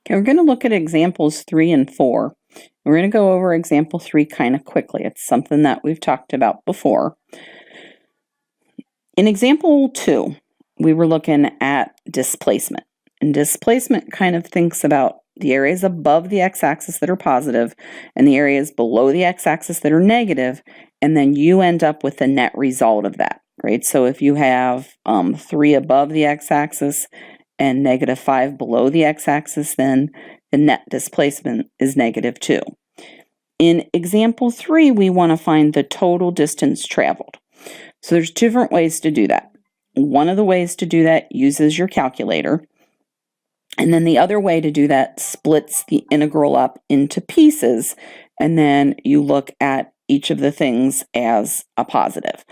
Okay, we're going to look at examples 3 and 4. We're going to go over example 3 kind of quickly. It's something that we've talked about before. In example 2, we were looking at displacement. And displacement kind of thinks about the areas above the x-axis that are positive and the areas below the x-axis that are negative, and then you end up with the net result of that, right? So if you have 3 above the x-axis and -5 below the x-axis, then the net displacement is -2. In example 3, we want to find the total distance traveled. So there's different ways to do that. One of the ways to do that uses your calculator, and then the other way to do that splits the integral up into pieces, and then you look at each of the things as a positive.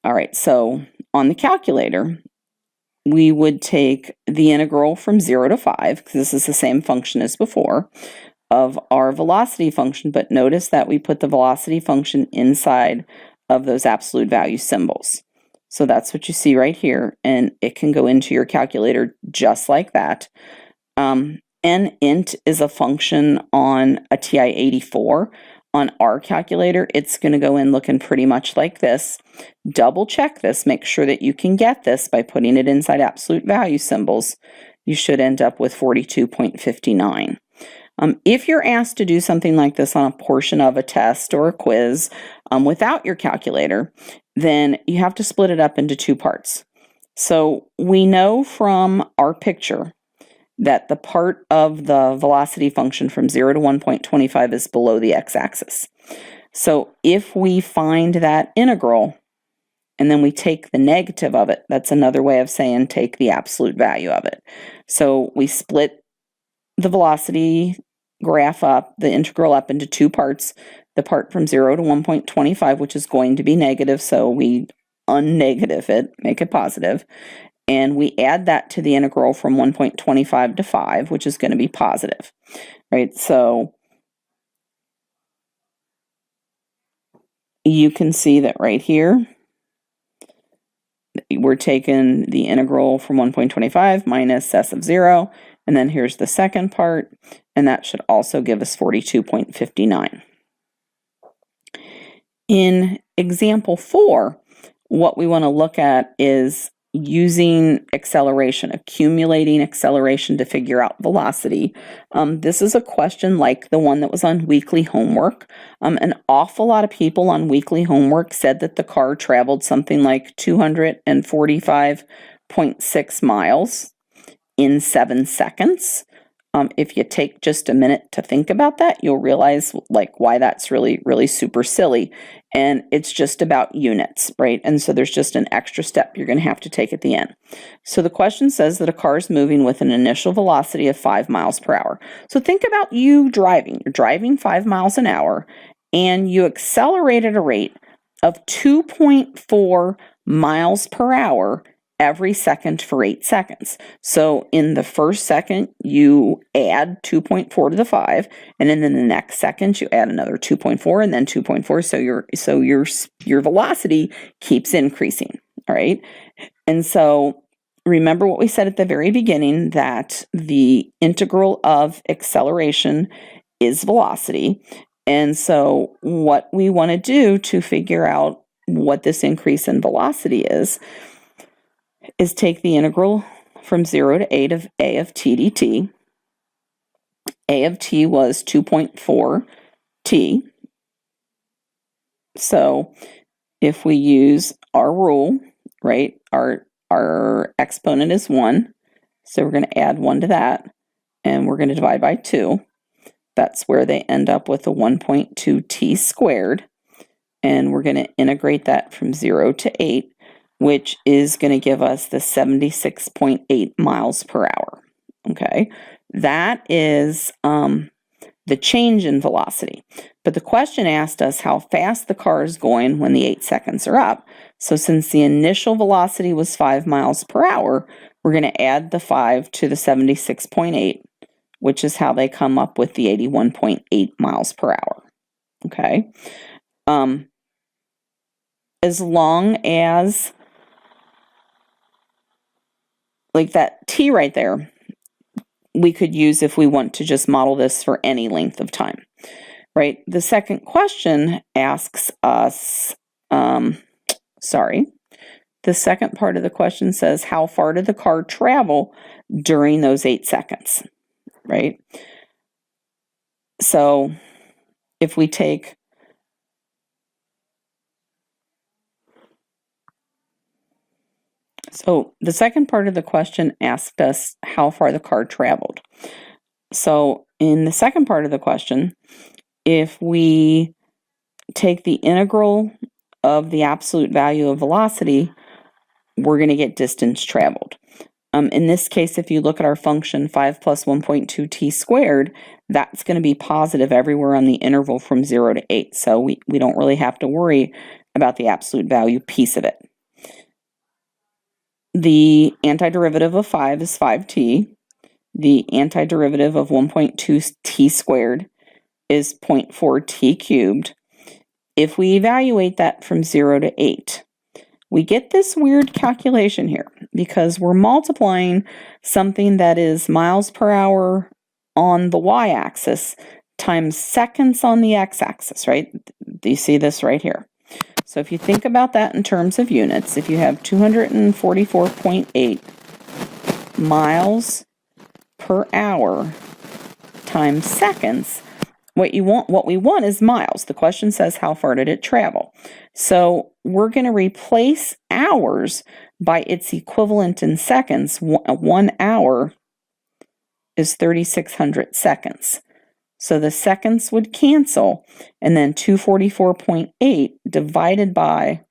All right, so on the calculator, we would take the integral from 0 to 5, because this is the same function as before, of our velocity function, but notice that we put the velocity function inside of those absolute value symbols. So that's what you see right here, and it can go into your calculator just like that. N_int is a function on a TI-84. On our calculator, it's going to go in looking pretty much like this. Double check this, make sure that you can get this by putting it inside absolute value symbols. You should end up with 42.59. If you're asked to do something like this on a portion of a test or a quiz without your calculator, then you have to split it up into 2 parts. So we know from our picture that the part of the velocity function from 0 to 1.25 is below the x-axis. So if we find that integral and then we take the negative of it, that's another way of saying take the absolute value of it. So we split the velocity graph up, the integral up into 2 parts, the part from 0 to 1.25, which is going to be negative, so we unnegative it, make it positive, and we add that to the integral from 1.25 to 5, which is going to be positive, right? So you can see that right here, we're taking the integral from 1.25 minus s of 0, and then here's the second part, and that should also give us 42.59. In example 4, what we want to look at is using acceleration, accumulating acceleration to figure out velocity. This is a question like the one that was on weekly homework. An awful lot of people on weekly homework said that the car traveled something like 245.6 miles in 7 seconds. If you take just a minute to think about that, you'll realize why that's really super silly. And it's just about units, right? And so there's just an extra step you're going to have to take at the end. So the question says that a car is moving with an initial velocity of 5 miles per hour. So think about you driving. You're driving 5 miles an hour, and you accelerate at a rate of 2.4 miles per hour every second for 8 seconds. So in the first second, you add 2.4 to the 5, and then in the next second, you add another 2.4 and then 2.4. So your velocity keeps increasing. All right. And so remember what we said at the very beginning, that the integral of acceleration is velocity. And so what we want to do to figure out what this increase in velocity is take the integral from 0 to a of t dt. A of t was 2.4 t. So if we use our rule, right, our exponent is 1, so we're going to add 1 to that, and we're going to divide by 2. That's where they end up with a 1.2 t squared, and we're going to integrate that from 0 to 8, which is going to give us the 76.8 miles per hour. Okay, that is the change in velocity. But the question asked us how fast the car is going when the 8 seconds are up. So since the initial velocity was 5 miles per hour, we're going to add the 5 to the 76.8, which is how they come up with the 81.8 miles per hour. Okay, as long as that t right there, we could use if we want to just model this for any length of time, right? The second question asks us, the second part of the question says, how far did the car travel during those 8 seconds, right? So if we take So the second part of the question asked us how far the car traveled. So in the second part of the question, if we take the integral of the absolute value of velocity, we're going to get distance traveled. In this case, if you look at our function 5 plus 1.2 t squared, that's going to be positive everywhere on the interval from 0 to 8. So we don't really have to worry about the absolute value piece of it. The antiderivative of 5 is 5t. The antiderivative of 1.2 t squared is 0.4 t cubed. If we evaluate that from 0 to 8, we get this weird calculation here because we're multiplying something that is miles per hour on the y-axis times seconds on the x-axis, right? Do you see this right here? So if you think about that in terms of units, if you have 244.8 miles per hour times seconds, what we want is miles. The question says how far did it travel? So we're going to replace hours by its equivalent in seconds. 1 hour is 3,600 seconds. So the seconds would cancel, and then 244.8 divided by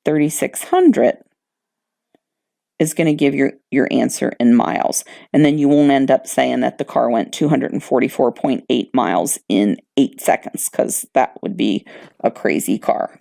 3,600 is going to give your answer in miles. And then you won't end up saying that the car went 244.8 miles in 8 seconds, because that would be a crazy car.